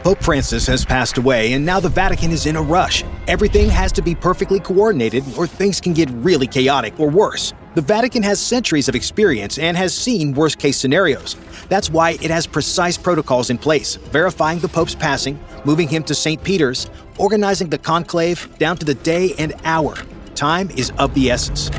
Pope Francis has passed away, and now the Vatican is in a rush. Everything has to be perfectly coordinated, or things can get really chaotic or worse. The Vatican has centuries of experience and has seen worst-case scenarios. That's why it has precise protocols in place, verifying the Pope's passing, moving him to St. Peter's, organizing the conclave down to the day and hour. Time is of the essence.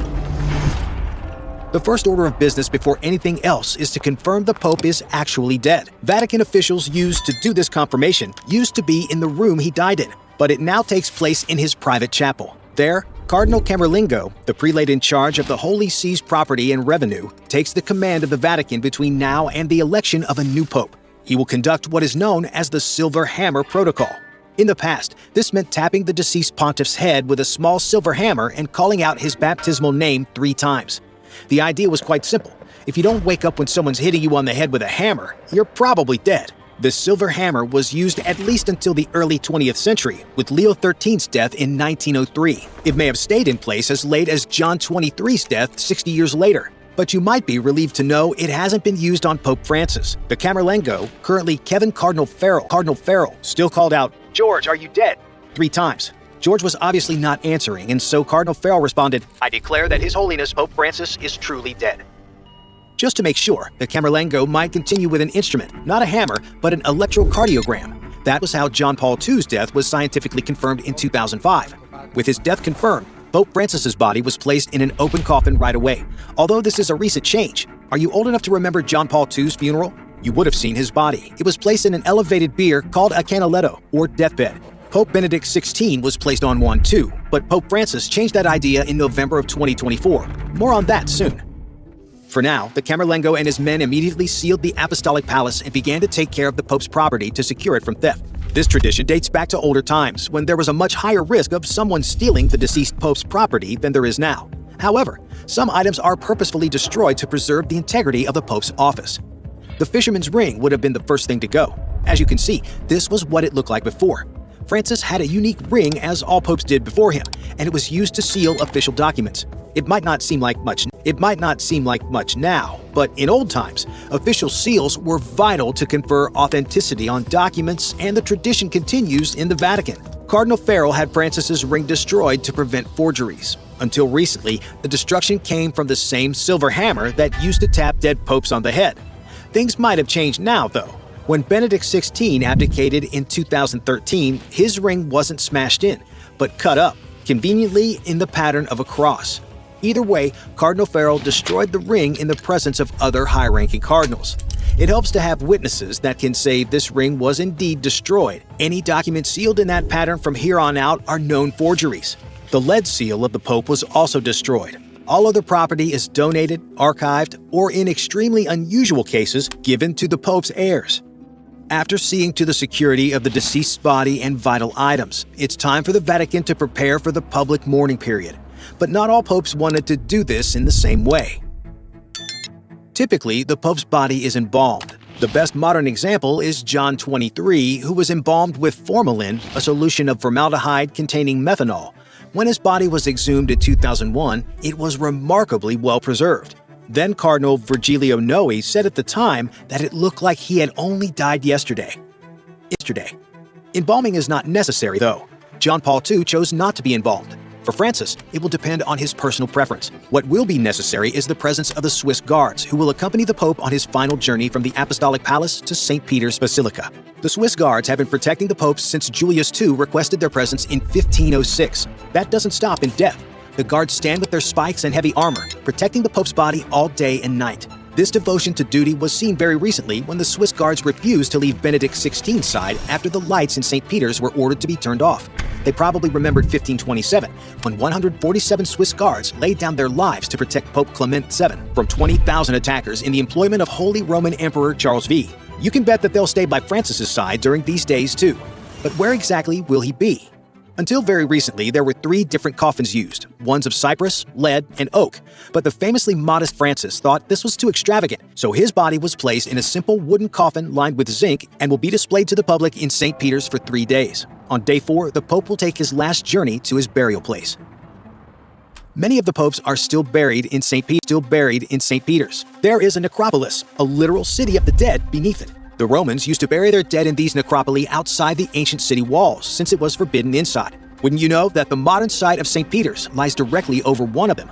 The first order of business before anything else is to confirm the Pope is actually dead. Vatican officials used to do this confirmation used to be in the room he died in, but it now takes place in his private chapel. There, Cardinal Camerlengo, the prelate in charge of the Holy See's property and revenue, takes the command of the Vatican between now and the election of a new pope. He will conduct what is known as the Silver Hammer Protocol. In the past, this meant tapping the deceased pontiff's head with a small silver hammer and calling out his baptismal name 3 times. The idea was quite simple. If you don't wake up when someone's hitting you on the head with a hammer, you're probably dead. The silver hammer was used at least until the early 20th century, with Leo XIII's death in 1903. It may have stayed in place as late as John XXIII's death 60 years later. But you might be relieved to know it hasn't been used on Pope Francis. The Camerlengo, currently Kevin Cardinal Farrell, still called out, "George, are you dead?" 3 times. George was obviously not answering, and so Cardinal Farrell responded, "I declare that His Holiness Pope Francis is truly dead." Just to make sure, the Camerlengo might continue with an instrument, not a hammer, but an electrocardiogram. That was how John Paul II's death was scientifically confirmed in 2005. With his death confirmed, Pope Francis's body was placed in an open coffin right away. Although this is a recent change, are you old enough to remember John Paul II's funeral? You would have seen his body. It was placed in an elevated bier called a canaletto, or deathbed. Pope Benedict XVI was placed on one too, but Pope Francis changed that idea in November of 2024. More on that soon. For now, the Camerlengo and his men immediately sealed the Apostolic Palace and began to take care of the Pope's property to secure it from theft. This tradition dates back to older times, when there was a much higher risk of someone stealing the deceased Pope's property than there is now. However, some items are purposefully destroyed to preserve the integrity of the Pope's office. The fisherman's ring would have been the first thing to go. As you can see, this was what it looked like before. Francis had a unique ring, as all popes did before him, and it was used to seal official documents. It might not seem like much now, but in old times, official seals were vital to confer authenticity on documents, and the tradition continues in the Vatican. Cardinal Farrell had Francis's ring destroyed to prevent forgeries. Until recently, the destruction came from the same silver hammer that used to tap dead popes on the head. Things might have changed now, though. When Benedict XVI abdicated in 2013, his ring wasn't smashed in, but cut up, conveniently in the pattern of a cross. Either way, Cardinal Farrell destroyed the ring in the presence of other high-ranking cardinals. It helps to have witnesses that can say this ring was indeed destroyed. Any documents sealed in that pattern from here on out are known forgeries. The lead seal of the Pope was also destroyed. All other property is donated, archived, or in extremely unusual cases, given to the Pope's heirs. After seeing to the security of the deceased's body and vital items, it's time for the Vatican to prepare for the public mourning period. But not all popes wanted to do this in the same way. Typically, the Pope's body is embalmed. The best modern example is John XXIII, who was embalmed with formalin, a solution of formaldehyde containing methanol. When his body was exhumed in 2001, it was remarkably well preserved. Then Cardinal Virgilio Noe said at the time that it looked like he had only died yesterday. Embalming is not necessary, though. John Paul II chose not to be embalmed. For Francis, it will depend on his personal preference. What will be necessary is the presence of the Swiss guards, who will accompany the Pope on his final journey from the Apostolic Palace to St. Peter's Basilica. The Swiss guards have been protecting the Pope since Julius II requested their presence in 1506. That doesn't stop in death. The guards stand with their spikes and heavy armor, protecting the Pope's body all day and night. This devotion to duty was seen very recently when the Swiss guards refused to leave Benedict XVI's side after the lights in St. Peter's were ordered to be turned off. They probably remembered 1527, when 147 Swiss guards laid down their lives to protect Pope Clement VII from 20,000 attackers in the employment of Holy Roman Emperor Charles V. You can bet that they'll stay by Francis's side during these days too. But where exactly will he be? Until very recently, there were 3 different coffins used, ones of cypress, lead, and oak. But the famously modest Francis thought this was too extravagant, so his body was placed in a simple wooden coffin lined with zinc and will be displayed to the public in St. Peter's for 3 days. On day 4, the Pope will take his last journey to his burial place. Many of the popes are still buried in St. Peter's. There is a necropolis, a literal city of the dead, beneath it. The Romans used to bury their dead in these necropoli outside the ancient city walls, since it was forbidden inside. Wouldn't you know that the modern site of St. Peter's lies directly over one of them?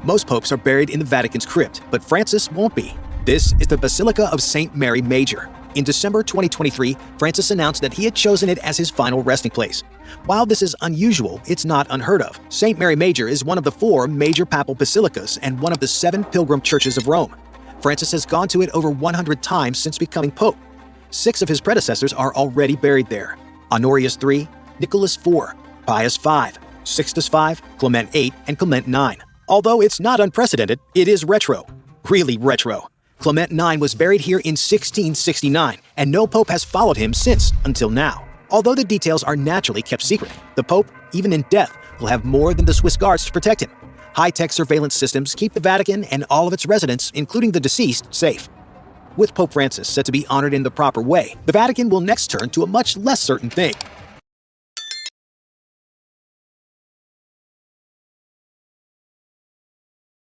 Most popes are buried in the Vatican's crypt, but Francis won't be. This is the Basilica of St. Mary Major. In December 2023, Francis announced that he had chosen it as his final resting place. While this is unusual, it's not unheard of. St. Mary Major is one of the 4 major papal basilicas and one of the 7 pilgrim churches of Rome. Francis has gone to it over 100 times since becoming pope. 6 of his predecessors are already buried there: Honorius III, Nicholas IV, Pius V, Sixtus V, Clement VIII, and Clement IX. Although it's not unprecedented, it is retro. Really retro. Clement IX was buried here in 1669, and no pope has followed him since, until now. Although the details are naturally kept secret, the pope, even in death, will have more than the Swiss guards to protect him. High-tech surveillance systems keep the Vatican and all of its residents, including the deceased, safe. With Pope Francis set to be honored in the proper way, the Vatican will next turn to a much less certain thing: